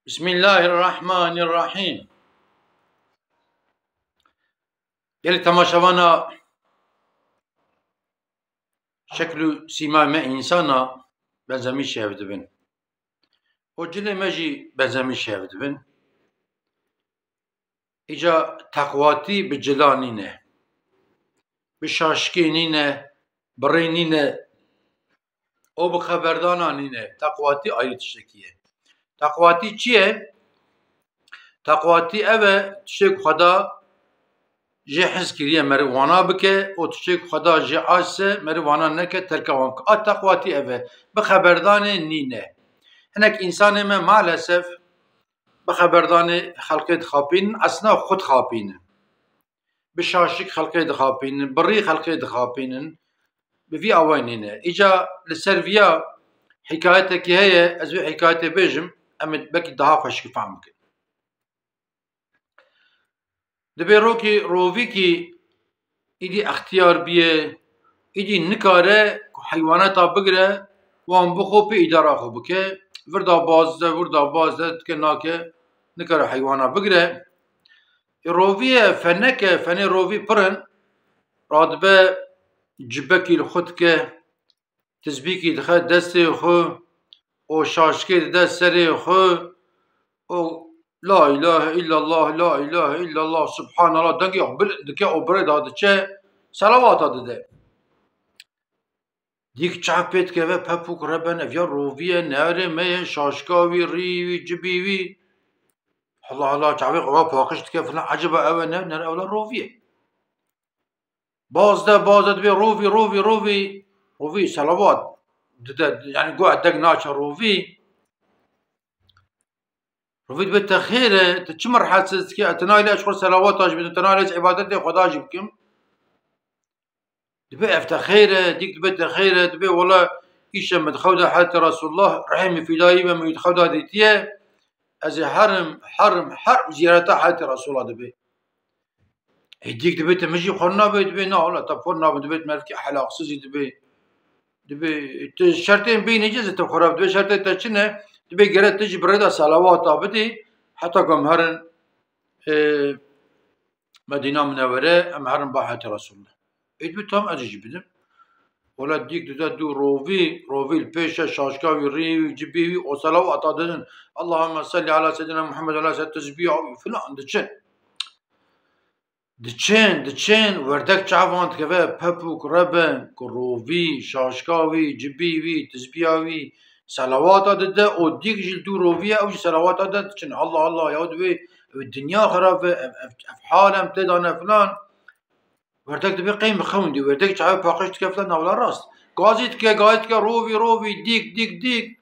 بسم الله الرحمن الرحیم. یعنی تماشاوانا شکل و سیما ما انسانا بنزمی شهر دبن و جل مجی بنزمی شهر دبن ایجا تقواتی به جلانینه به شاشکینینه برینینه او به خبردانانینه. تقواتی آیت شکیه. تقواتی چیه؟ تقواتی اوه تشک خدا جه حس کریه مروانا بکه و تشک خدا جه آسه مروانا نکه ترکوان که تقواتی اوه بخبردان نینه. هنک انسان ما مالسف بخبردان خلقه دخابین اصنا خود خابین بشاشک خلقه دخابین بری خلقه دخابین بفي اوانينه اجا لسرفيا حكايتك هي ازوي حكايتي بيجم امد بكي دهاقش فهمك دبي روفيكي ايدي اختيار بيه ايدي نكاره حيوانات بقره وان بخو بي اداره خو بكه وردا بازده تكناكه نكاره حيوانات بقره روفيه فنكه فني روفي برن رادبه جبكي الخد که تسبيكي دخل دستي خو و شاشكي دست سري خو و لا اله الا الله لا اله الا الله سبحان الله دنگي دكي اوبره داده چه صلوات داده ده ديك چاپت که و پپوك ربن افيا رووية نهر ميه شاشكاوي ريوي جبيوي الله الله چاوي قوا پاقش دكي فلان عجبه اوه نهر اولا رووية بازده بي روفي صلوات يعني قاعد دق ناشر روفي بالتخيره تشمر حاسس كي تنايل اشكر صلوات اجب تنايل عبادتي خدا جبكم دبي افتخيره ديك دبي تخيره دبي والله ايش مدخوده حتى رسول الله رحم في دايما من يدخوده ديتيه از حرم زيارته حتى رسول الله دبي هديك دبي تمشي خلنا دبي نا والله طب خلنا دبي مالك حلاق سيزي دبي شرطين بين اجازه تخرب دبي شرطين تشنه دبي قرأت تجي بريدة صلوات بدي حتى قام هرن مدينة منورة أم هرن باحة رسول الله إدبي تام أجي بدم ولا ديك دو روفي البيشة شاشكاوي ريوي جبيوي وصلوات أدن اللهم صل على سيدنا محمد وعلى سيدنا تسبيح فلان دچن وردك چاوانت كفا بابوك ربن روفي شاشكاوي جبيوي تسبيحوي صلوات داده او دیگ جل دو رویه او صلوات داده چن الله یاد به الدنیا خراب اف حالم تدانه فلان وردك دبي قيم خوندي وردك تعب باقش تكفلان ولا راست قازيت که روفي ديك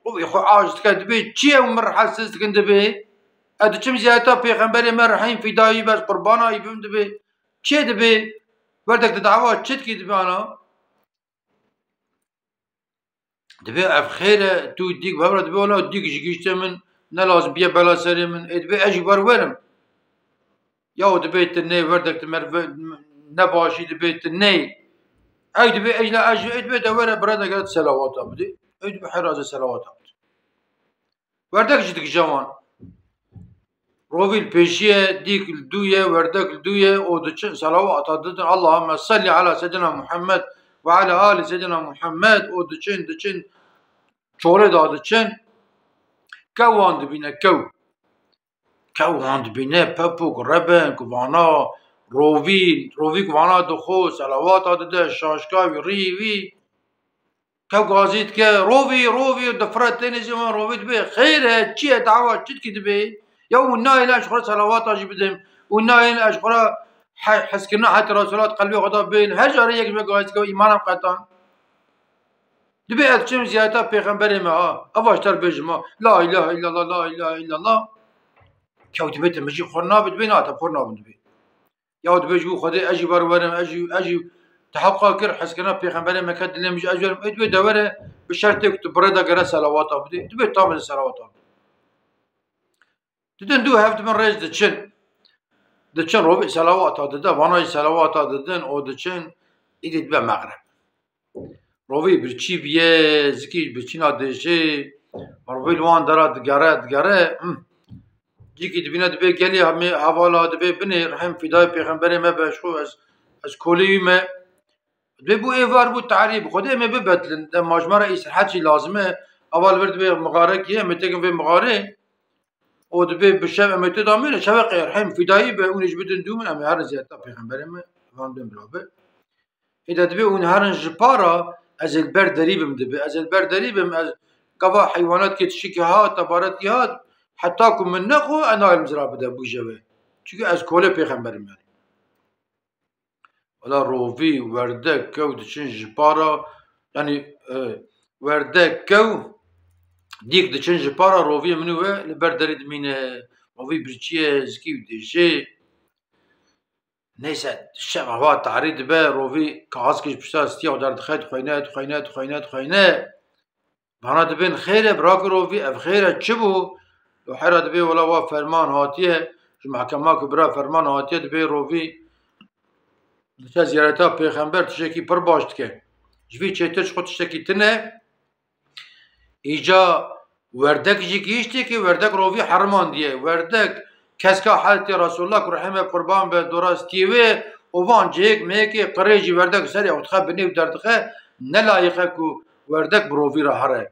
روفي خو عاجت كدبي تشي ومر حسست كندبي اد چم زياده پیغمبر مرحيم فدائي بس قربانا يبم دبي چه دبي وردك دعوه چت كي دبي انا دبي اف خيره تو ديك بابا دبي ولا ديك جيشت من نلاز بيه بلا سري من دبي اجي ورم يا دبي تني وردك تمر نباشي دبي تني اي دبي اجلا اجي دبي دور برادك صلوات بدي دبي حراز صلوات وردك جدك جوان روفي البيشيه ديك الدويه وردك الدويه ودچ صلوات اللهم صل على سيدنا محمد وعلى آل سيدنا محمد ودچن چوره داده چن كواند بينه كواند بينه پپوك ربن كوانا روفي كوانا دخو صلوات داده شاشكاوي ريوي كو غازيت كه روفي دفرت تاني زمان روفي دبي خيره چيه دعوة چتكي دبي يوم النايل اشخرا صلوات اجي بدم والنايل اشخرا حسكنا حتى رسولات قلبي غضا بين هجاري يك بغازيت كو ايمانم قطان دبي أكشم زيادة پیغمبر ما أفاشتر بجما لا إله إلا الله لا إله إلا الله كيو دبي تمشي خورنا بدبي ناتا خورنا بدبي يا دبي جو خدي أجي برورم أجي تحقق كر حسكنا پیغمبر ما كد اللي مش أجر دبي دوره بشرط تبرد أجر صلوات بدي دبي تعمل صلوات تدن دو هفت من رئيس دچن روبي صلوات ده وانا صلوات ددن أو دچن إيد دبي مغرب روی برچی بیه زکی برچی نادشه روی لوان درات دگره دیگه دبینه دبی گلی همه حوالا دبی بنی رحم فدای پیغمبری ما بشخو از کلی ما دبی بو ایوار بو تعریب خودی ما ببتلن مجمع رئیس حجی لازمه اول ورد بی مغاره کیه متکن بی مغاره او دبی بشب امتی دامینه شب رحم فدایی به اونش بدن دومن اما هر زیادتا پیغمبری ما وان دم برابه إذا دبي ونهارن جبارة از البر دريبم دبي از البر دريبم از قضا حيوانات كتشكي هات تبارات هات حتى كم من نخو أنا المزرعة بده بوجبه çünkü az kole peygamberim yani. Valla rovi verde kev diçin jipara yani verde kev dik diçin jipara rovi منو ve البر دريد mine rovi birçiye zki dişe neyse şem hava تعريد به روvi kağız kiş pişta istiya o der dixet xoyne bana dibin xeyre bırak rovi ev xeyre çi bu حرا دبي ولا وا فرمان هاتيه جو محكمه كبرى فرمان هاتيه دبي روفي تا زيارتا پیغمبر تشكي پر باشت که جوی چتش خود تشكي تنه ایجا وردك جي گيشتي که وردك روفي حرمان ديه وردك كسكا حالتي رسول الله رحمه قربان به دوراستيوي اوان جيك ميكي قريجي وردك سري او تخبني ودردخه نلايقه كو وردك بروفي را هره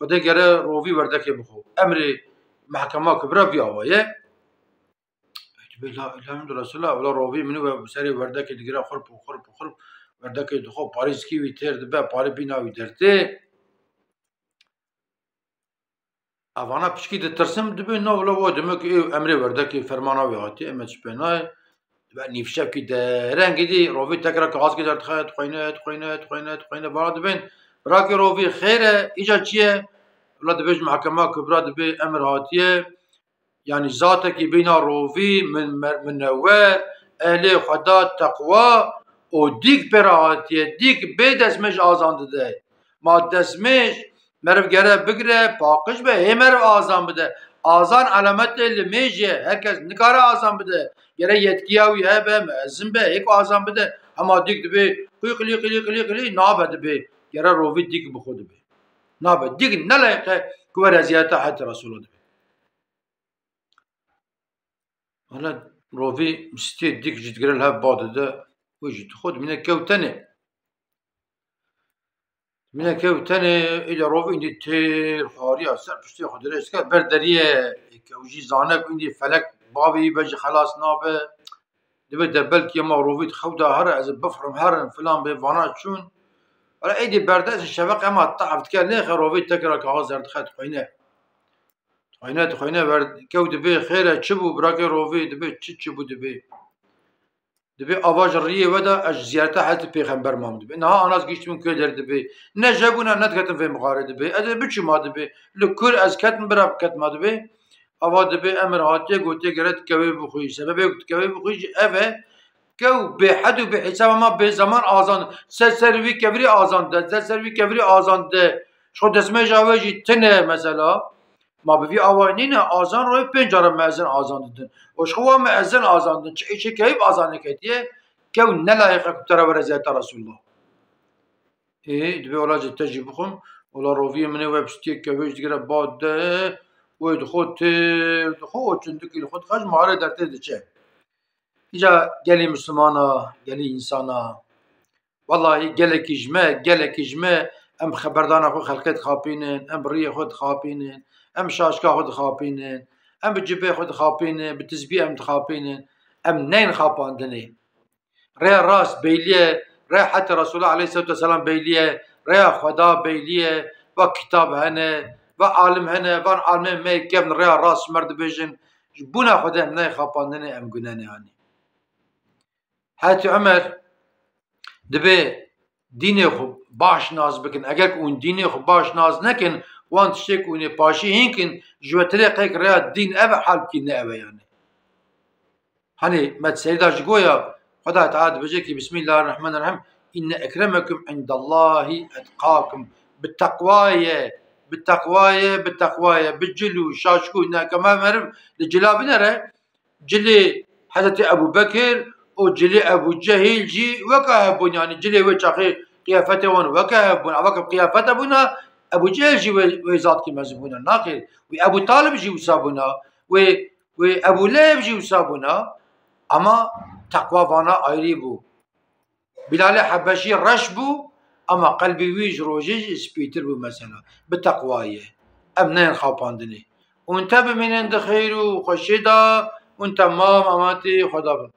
خدا گره روی وردک بخو امر محکمه کبرا بیاویه لا اله الا رسول الله ولا روی منو بسری وردک دیگه خرب وردک دخو پاریس کی وی تر دبه پاری بینا وی درته اوانا پشکی د ترسم دبه نو ولا و دمک امر وردک فرمانا وی هاتی امت شپنای دبه نیفشب کی درنگ دی روی تکرا کاغذ کی درت خیت خوینه بعد بین براكي روفي خيره اجا چيه ولا دبيج محكمه كبرى دبي امر هاتيه يعني ذاتك بينا روفي من نوار اهل خدا تقوى وديك براتيه ديك بدسمش آزان ده ما دسمش مرف گره بگره پاقش به همر آزان بده آزان علامت لمیجه herkes نکاره آزان بده گره یتکیاوی هبه مأزم به یک آزان بده اما دیک دبی قلی نابه دبی گره روی دیگ بخود به نابه دیگ نلایقه که رضایت حد رسول الله حالا روی مستی دیگ جد گره لها باده ده وجد خود منه کوتنه ایلا روی ایندی تیر خاریا سر پشتی خود رئیس کرد بردریه کوجی زانک ایندی فلک باوی بجی خلاص نابه دبی دبل که ما روی خوده هره از بفرم هرن فلان به وانا چون ولا ايدي برداس الشبق اما طعفت كان ليه روفي تكرا كغاز دخلت خوينه برد كود بي خيره تشبو براكي روفي دبي تشبو دبي اواج الريه ودا اج زيارته حتى پیغمبر مام دبي نها اناس گيشتم كدر دبي نجبونا ندكتم في مغارد دبي اد بچ ما دبي لكل از كتم براب كتم دبي اوا دبي امر هاتيه گوتي گرت كوي بخوي سبب كوي بخوي اوه که به حد و به حساب ما به زمان آزان سروی کبری آزان ده سروی کبری آزان ده شو دسمه جاوجی تنه مثلا ما بوی آوانین آزان روی پنجاره مأذن آزان دادن و شو مأذن آزان دادن چه کیف آزان کتیه که نلایق کتره و رضایت رسول الله دبی ولا جتجی بخون ولا روی منه و بشتی که ویش دیگه بعد ده و خود چندکی خود خش مهاره درته دچه إجا قالي مسلمانا قالي إنسانا والله قالك إجماع أم خبردانا خو خلقت خابينين أم بريه خود خابينين أم شاشكا خود خابينين أم بجبه خود خابينين بتسبيح أم تخابينين أم نين خاباندني ريا راس بيليه ريا حتى رسول الله عليه الصلاة والسلام بيليه ريا خدا بيليه وكتاب هنا وعالم هنا وان عالم ما يكبن ريا راس مرد بيجن بونا خدا نين خاباندني أم قناني هاني حتی عمر دبی دینی خو باش ناز بکن اگر که اون دینی خو باش ناز نکن وان تشتی که اونی پاشی هنکن جوتره قیق ریا دین اوه حال بکی نه اوه یعنی هنی مد سیدا جگویا خدا تعالى بجي بسم الله الرحمن الرحيم إن أكرمكم عند الله أتقاكم بالتقواية بالجلو شاشكو إنها كما معرف لجلابنا جلي حضرت أبو بكر وجلي أبو جهل جي وكهبون يعني جلي وجهي قيافته ون وكهبون أواكب قيافته بنا ابو جهل جي وزاد كي مزبونا ناقل وابو طالب جي وسابونا وابو لهب جي وسابونا اما تقوى فانا ايري بو بلال حبشي رش بو اما قلبي ويج روجي سبيتر بو مثلا بتقوايه امنين خاپاندني وانت بمن عند خير وخشدا وانت ما اماتي خدا